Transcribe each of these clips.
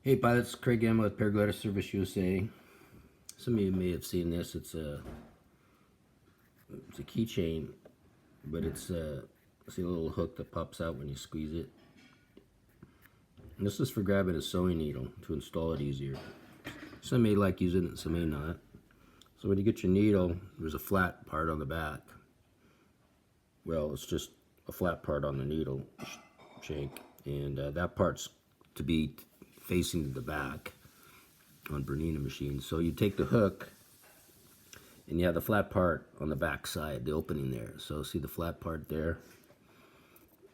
Hey pilots, Craig Gamma with Paraglider Service USA. Some of you may have seen this. It's a keychain, but see a little hook that pops out when you squeeze it. And this is for grabbing a sewing needle to install it easier. Some may like using it, some may not. So when you get your needle, there's a flat part on the back. Well, it's just a flat part on the needle shank, and that part's to be facing the back on Bernina machines. So you take the hook and you have the flat part on the back side, the opening there. So see the flat part there?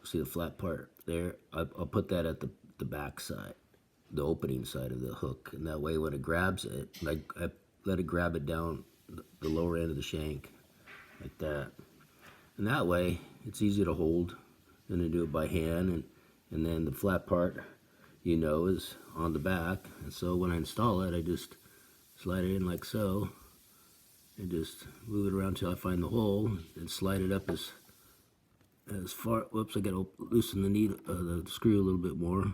See the flat part there? I'll put that at the back side, the opening side of the hook. And that way when it grabs it, like I let it grab it down the lower end of the shank, like that. And that way it's easy to hold than to do it by hand. And then the flat part, you know, is on the back. And so when I install it, I just slide it in like so, and just move it around till I find the hole, and slide it up as far. Whoops! I gotta loosen the needle, the screw a little bit more.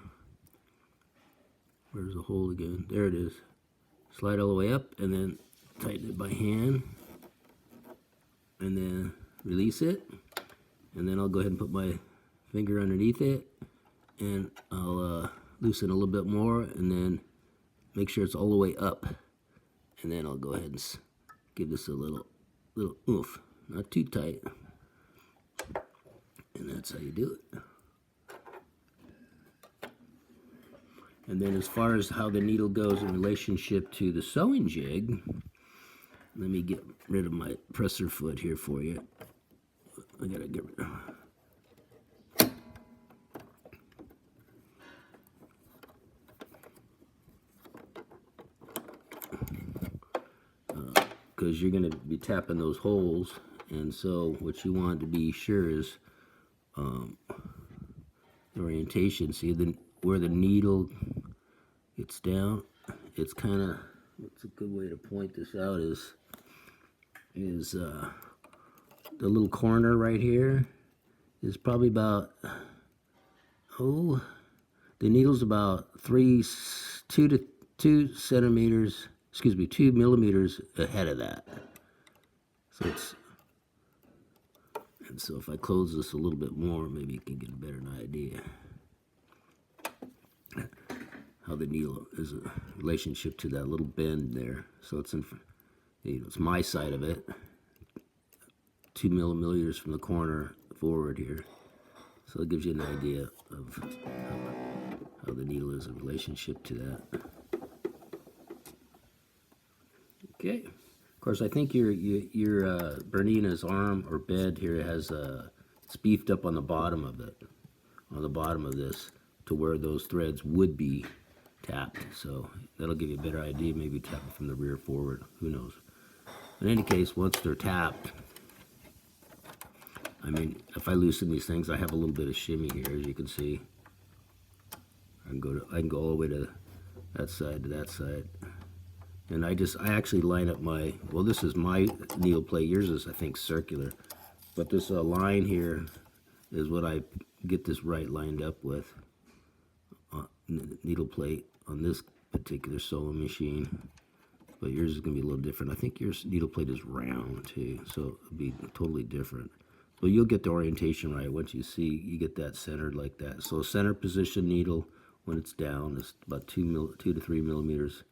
Where's the hole again? There it is. Slide all the way up, and then tighten it by hand, and then release it, and then I'll go ahead and put my finger underneath it, and I'll loosen a little bit more, and then make sure it's all the way up, and then I'll go ahead and give this a little oomph, not too tight, and that's how you do it. And then as far as how the needle goes in relationship to the sewing jig, let me get rid of my presser foot here for you. I gotta get rid of because you're going to be tapping those holes, and so what you want to be sure is the orientation. See where the needle gets down, it's kind of, what's a good way to point this out is the little corner right here is probably about, the needle's about 2 millimeters ahead of that. So and so if I close this a little bit more, maybe you can get a better idea how the needle is a relationship to that little bend there. So it's it's my side of it, 2 millimeters from the corner forward here. So it gives you an idea of how the needle is in relationship to that. Okay. Of course, I think your Bernina's arm or bed here has it's beefed up on the bottom of it, on the bottom of this, to where those threads would be tapped. So that'll give you a better idea. Maybe tap it from the rear forward. Who knows? In any case, once they're tapped, I mean, if I loosen these things, I have a little bit of shimmy here, as you can see. I can go all the way to that side to that side. And I actually line up my, well, this is my needle plate. Yours is, I think, circular. But this line here is what I get this right lined up with. Needle plate on this particular sewing machine. But yours is going to be a little different. I think your needle plate is round, too. So it'll be totally different. So you'll get the orientation right once you get that centered like that. So center position needle, when it's down, is about 2 to 3 millimeters.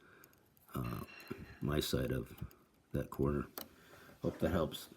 My side of that corner. Hope that helps.